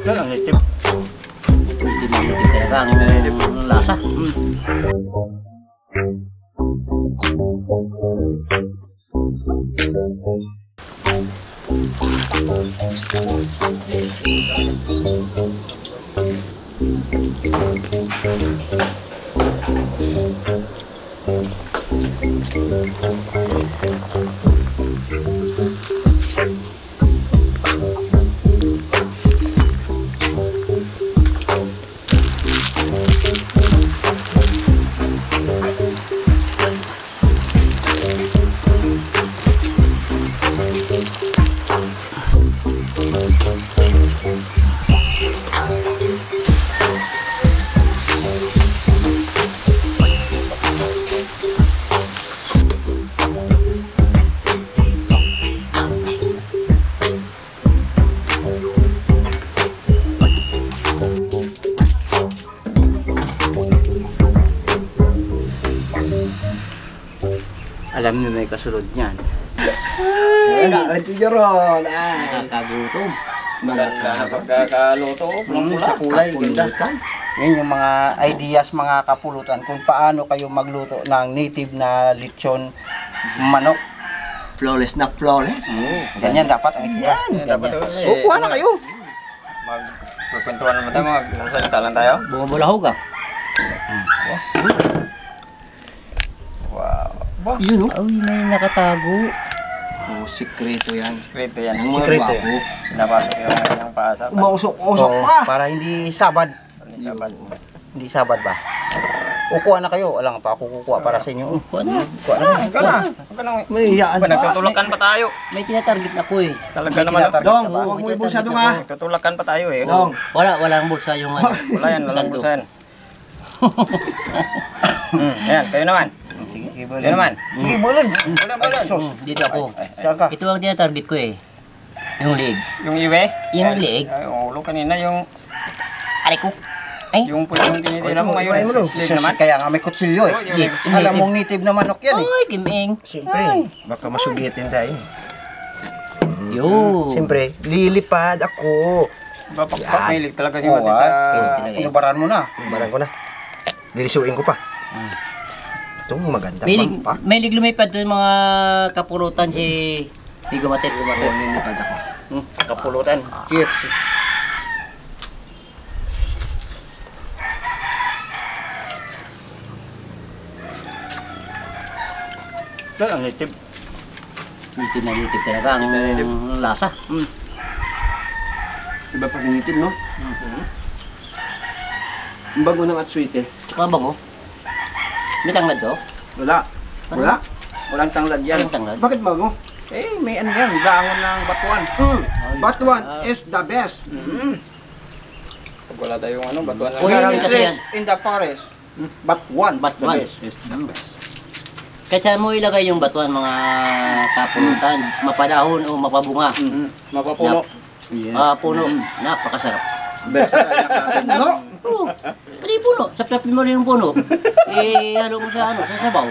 Ang native. Native talaga ang lasa. Alam niyo na yung kasunod niyan. Ito nyo ron. Nakakagutom. Nakakaluto. Sa kulay, ganda. Yan yung mga ideas, mga kapulutan, kung paano kayo magluto ng native na lechon manok. Flawless na flawless. Ganyan dapat ang itsura. Kuha na kayo. Magkwentuhan naman tayo, magsasalita lang tayo. Bumabulahog ah. Wow. Yun o. Uy, may nakatago. Oh, sikreto yan. Sikreto yan. Sikreto yan. Pinapasok yung kanyang paasa. Umausok-usok pa. Para hindi sabad. Sabad. Hindi sabad ba? Kukuha na kayo. Alam pa ako kukuha para sa inyo. Kuha na. Kuha na. Huwag ka lang. May iyaan pa. Nagtutulakan pa tayo. May tinatarget ako eh. Talaga naman. Dong, huwag mo ibulsa dong ha. Nagtutulakan pa tayo eh. Dong. Walang bulsa yung ano. Wala yan, walang bulsa yan. Ayan, kayo naman. Sige, Kayo naman. Sige, bulon. Bulan. Dito ako. Saan ka? Ito ang tinatarget ko eh. Yung leg. Yung iwe? Yung leg. Ay, ulo kanina yung... Aray ko. Ay. Yung pulang tinitira mo ngayon. Leg naman. Kaya nga may kutsilyo eh. Oh, yung may kutsilyo. Alam mong native na manok yan eh. Ay, kiming. Siyempre, baka masugitin tayo. Yo. Siyempre, lilipad ako. Mahilig talaga si Matit sa... Inubaran mo na. Barang ko na. Lilisuin ko pa. Itong maganda. Mampa. May lumipad doon mga kapurutan si Bigo Matit. Lilipad ako. Kapulutan. Cheers. Yan ang native. Native na native talaga ang lasa. Iba pag native, no? Ang bago ng atswite. Mabango. May tanglad do? Wala. Wala. Walang tanglad yan. Walang tanglad. Bakit bago? Eh, may ano yan. Dahon ng batuan. Batuan is the best. Pag wala tayong ano, batuan na. Uy, Currently kasi yan. in the forest. Batuan. Batuan. The best. Is the best. Kahit saan mo ilagay yung batuan mga kapurutan, mapadahon o mapabunga. Mapapuno. Yes. Puno. Napakasarap. Best sa kanya. Puno? Oo. Pati puno. Sapsapin mo rin yung puno. Halo mo sa sa sabaw.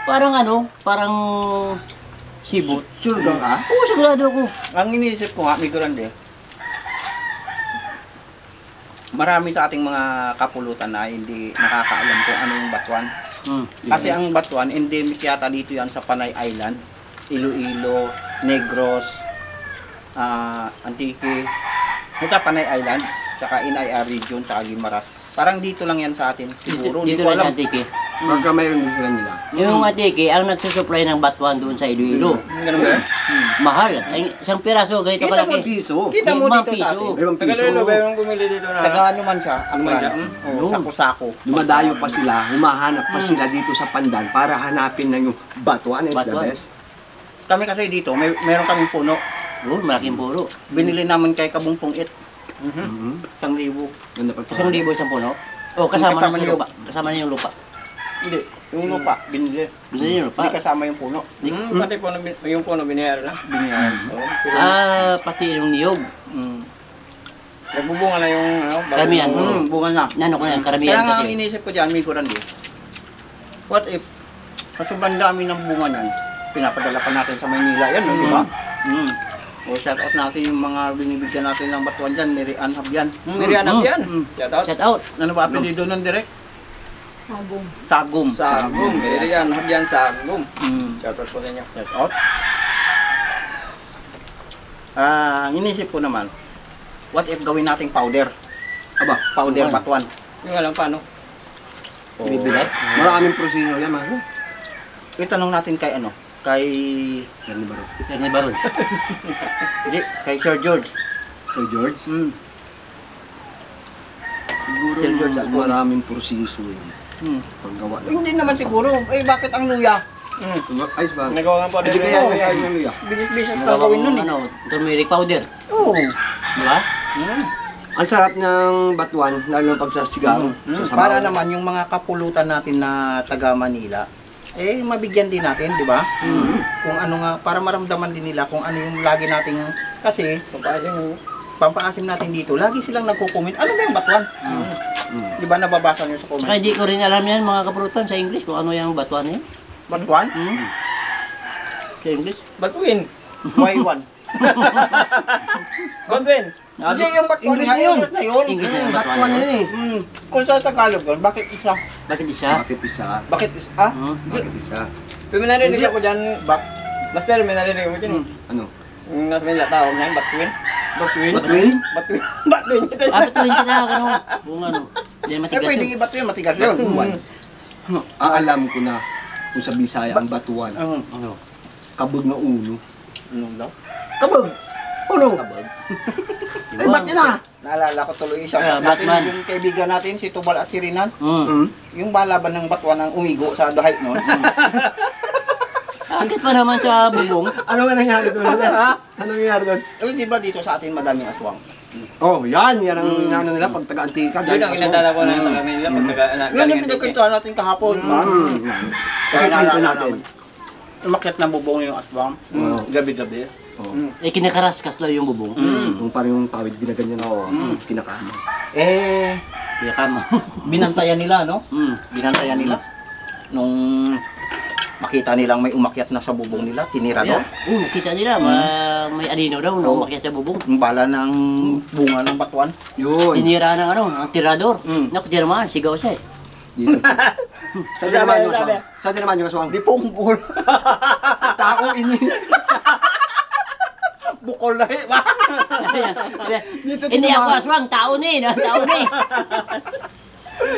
Parang sibot. Sure ka? Oo, sigurado ako. Ang iniisip ko nga, Migo Grande, marami sa ating mga kapulutan na hindi nakakaalam kung ano yung batuan. Kasi ang batuan, endemic yata dito yan sa Panay Island, Iloilo, Negros, Antique, sa Panay Island, saka Inayar region, saka Guimaras. Parang dito lang yan sa atin, siguro. Dito Hindi ko lang sa alam. Antique. Pagka mayroon din sila nila. Yung Antique, ang nagsusupply ng batuan doon sa Iloilo. Ganun ba yan? Mahal. Ay, isang piraso, ganito Kita mo kalaki. piso. Kita mo Limang dito sa atin. Limang piso. Tagalilo ba yung bumili dito na? Tagaan naman siya. Ano Naman siya? Oo, sako-sako. Dumadayo pa sila, humahanap pa sila dito sa Pandan para hanapin na yung batuan is the Batuan. best. Kami kasi dito, meron kaming puno. Oo, malaking puro. Binili namin kay Kabungpong It. 1,000. Ganda pa 1,000 isang puno. Oh, kasama na Kasama sa niyo. lupa. Kasama na yung lupa. Hindi, yung lupa, binili. Binili yung lupa. Hindi kasama yung puno. Pati po yung puno binayar na. Biniyan. Pati yung niyog. Nagbubunga na yung ano. Karamihan. Bunga na. Nano ko na, Kaya karamihan nga ang kasi. inisip ko dyan, Migo Randy, what if, sa sobrang dami ng bunga nan, pinapadala pa natin sa Maynila yan, di ba? O shout out natin yung mga binibigyan natin ng batuan dyan, Mary Ann Habyan. Nirianap yan. Shout out. Shout out. Ano ba apelido nun direct? Sagong. Sagum. Sagum. Nirianap yan. Sagum. Mm. Shout out po sa inyo. Shout out. Inisip ko naman, what if gawin nating powder? Aba, Powder Ano? batuan. Yung alam paano. Bibilat. maraming proseso yan, Master. Itanong natin kay ano? Kay... Yan ni Baro. Yan ni Baron. Hindi, kay Sir George. Sir George? Siguro Sir George Alcon. maraming proseso yun. Paggawa na. Hindi naman siguro. Eh, bakit ang luya? Ayos ba? Nagawa nga po Hindi kaya nagkain ng luya. Binis-binis ang Nagawa gawin ko nun eh. ano, turmeric powder. Oo. Di ba? Ang sarap ng batuan, lalo na pag sa sigaro. Sa sabaw. Para naman yung mga kapulutan natin na taga Manila, eh mabigyan din natin, di ba? Kung ano nga, para maramdaman din nila kung ano yung lagi nating, kasi pampaasim natin dito, lagi silang nagko-comment, ano ba yung batuan? Di ba nababasa nyo sa Saka comment? hindi ko rin alam yan mga kaprutan sa English kung ano yung batuan eh. Batuan? Sa English. Batuin. Why one? Godwin. Hindi yung batuan English nga, na yun. English na yun. English na yung Batuan batuan. yun eh. Kung sa Tagalog yun, bakit isa? Bakit isa? Bakit isa? Bakit isa? Ah? Bakit isa? Pero may narinig Hindi. ako dyan. Master, may narinig ako dyan. Ano? Yung nasa Manila tawag niyan, batuin. Batuin? Batuin? Batuin. Batuin kita. Batuin kita ganun. Kung ano. Hindi Eh, matigas pwede yun. ibato yun, matigas yun. Alam ko na kung sa Bisaya ang batuan. Ano? Kabog na ulo. Ano daw? Kabog! Ulo! Kabag. Ay, ba't yun ah? Naalala ko tuloy isang Ah, natin, Batman. yung kaibigan natin, si Tubal at si Rinan. Hmm? Yung balaban ng batuan ng umigo sa dahay noon. Akit pa naman sa bubong. Ano nga nangyari doon? Ha? Ano nangyari doon? Eh, di ba dito sa atin madaming aswang? Oh, yan ang ano nila pag taga-antika. Yun ang inadala ko na taga Manila. Pag taga Yun yung pinagkwentuhan natin kahapon. Kaya Kaya kwento naalala natin. Umakyat na bubong yung aswang. Oo. Gabi-gabi. Oh. Eh kinakaraskas daw yung bubong. Yung parang yung pawid ginaganyan. Oo. Kinakama. Eh, Kaya kama. binantayan nila, no? Binantayan nila. Nung makita nilang may umakyat na sa bubong nila, tinira daw. Nakita nila, may anino daw na umakyat sa bubong. Yung bala ng bunga ng batuan. Yun. Tinira ng ano, ng tirador. Mm. Naku, tiramaan, sigaw siya eh. Dito. Sa naman yung aswang. Sa naman yung aswang. Di punggol. Tao ini. Bukol na eh. Dito Hindi ako tinamaan. aswang, tao ni, tao ni.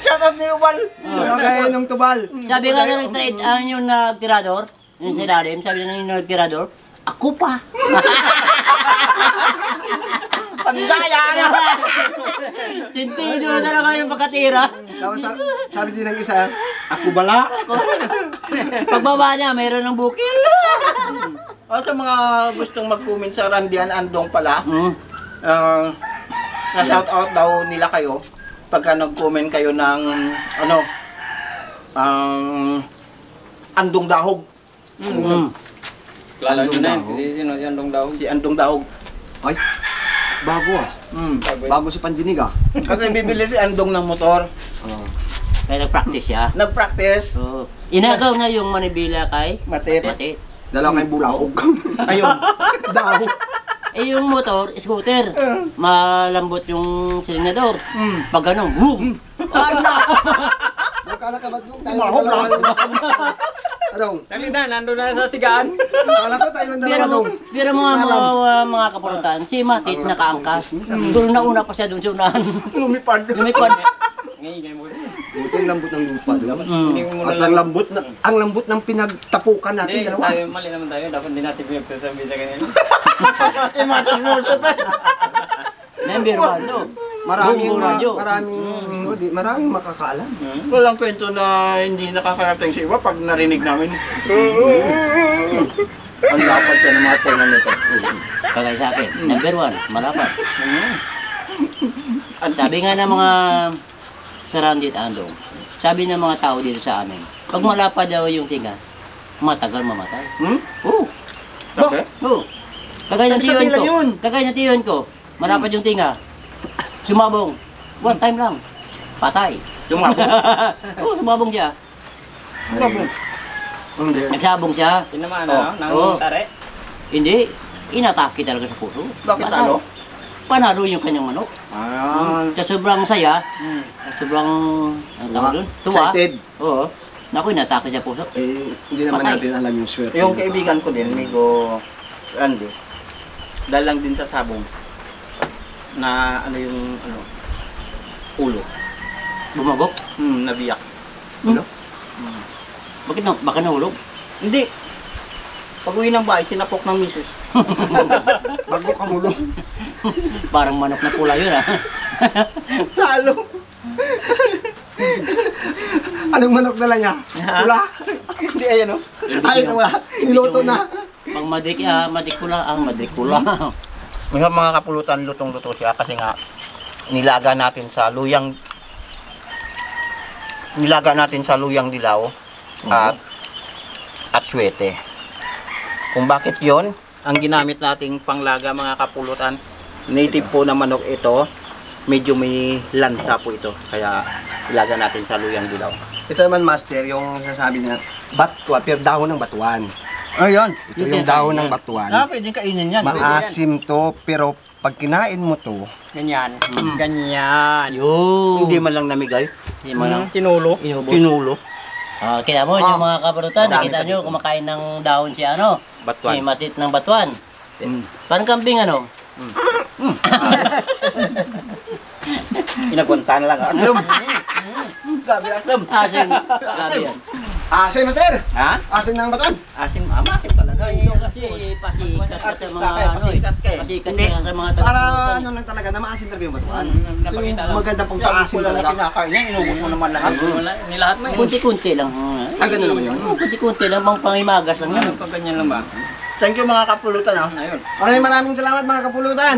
Shout out ni Uban. Ano kaya nung tubal? Sabi nga na nag-trade yung nagtirador, yung sa ilalim, sabi na yung nagtirador, ako pa. Pandayan! Sintido na talaga yung pagkatira. Tapos sabi din ng isa, ako bala. Pagbaba niya, mayroon ng bukil. Sa mga gustong mag-comment sa Randian Andong pala, Mm. na-shout out daw nila kayo pagka nag-comment kayo ng ano, Andong Dahog. Mm. Lalo nyo na Andong yun. Sino yan dong daw. Si Andong Dahog. Ay, bago ah. Bago sa pandinig ah. Kasi bibili si Andong ng motor. Kaya nag-practice siya. Nag-practice. So, inagaw na yung manibila kay Matit. Mati. Dalaw kayong bulahog. Ayun. Daw. Eh yung motor, scooter, malambot yung silindador. Pag ganun, boom! Ano ako? Nakala ka ba doon? Tumahog lang. Ano? Dali na, nandun na sa sigaan. Nakala ko tayo ng Bira dalawa mo, doon. bira mga kapurutan, si Matit nakaangkas. Doon na una pa siya doon sa unahan. Lumipad. Lumipad. Ngayon mo. Buti ang lambot ng lupa doon. Hindi mo At muna ang lambot ng pinagtapukan natin Hindi, dalawa. tayo, mali naman tayo. Dapat hindi natin pinagsasabi sa ganyan. Imagine mo sa tayo. Number 1 to. Maraming Buong radyo. maraming makakaalam. Walang kwento na hindi nakakarating sa iba pag narinig namin. Ang dapat yan ng mga tenga nito. Kagaya sa akin, number 1, malapat. At sabi nga ng mga surrounded andong. Sabi ng mga tao dito sa amin, pag malapad daw yung tinga, matagal mamatay. Oo. Okay. Oo. Kagaya ng Sabi sa tiyon pilan ko. yun. Kagaya ng tiyon ko. Malapad yung tinga. Sumabong. One time lang. Patay. Sumabong. Oo, sumabong siya. Hindi. Nagsabong siya. Tinamaan Oh, na, oo. ng tare. Hindi. Inatake talaga sa puso. Bakit Patay. talo? Panalo yung kanyang manok. Sa sobrang saya, sobrang, ano tawag doon? Tuwa. Excited. Oo. Naku, inatake sa puso. Eh, hindi naman Patay. natin alam yung swerte. Yung kaibigan ko din, Migo Randy, dahil lang din sa sabong na ano yung ulo. Bumagok. Nabiyak. Ano? Bakit na, baka nahulog? Hindi. Pag uwi ng bahay, sinapok ng misis. Bago ka mulong. Parang manok na pula yun ah. Talo. Anong manok dala niya? Pula? Hindi, ayan o. Ay, wala. Niloto na. Pang madrikula. Mga kapulutan, lutong-luto siya kasi nga nilaga natin sa luyang dilaw at swete. Kung bakit yon ang ginamit nating panglaga mga kapulutan, native po na manok ito, medyo may lansa po ito, kaya ilaga natin sa luyang dilaw. Ito naman, Master, yung sasabi niya, batuan, pero dahon ng batuan. Ayun. Ito yung dahon ng batuan. Pwedeng kainin yan. Maasim to, pero pag kinain mo to, Ganyan. Ganyan. Yun. Hindi man lang namigay. Hindi mo lang. Tinulo. Inubos. Tinulo. Kita mo yung mga kabarutan, Madami nakita pa nyo dito. kumakain ng dahon si ano? Batuan. Si matit ng batuan. Parang kambing ano? Pinagwanta na lang. Aslom. Gabi aslom. Asin. Grabe yan. asim, Master! Ha? Asim ng batuan. Asim, masim talaga. Ito kasi pasikat ka sa mga ano eh. Pasikat Hindi. ka sa mga Para taga-kabarutan. ano lang talaga, na maasim talaga yung batuan. Napakita Ito lang. yung maganda pang Pag paasim wala na talaga. kinakain yan, inubos mo naman lahat. Wala, nilahat mo eh. Kunti-kunti lang. Ganun naman yun. Kunti-kunti lang, pang pangimagas lang yun. Pag ganyan lang ba? Thank you mga kapulutan ha. Ayun. Maraming salamat mga kapulutan.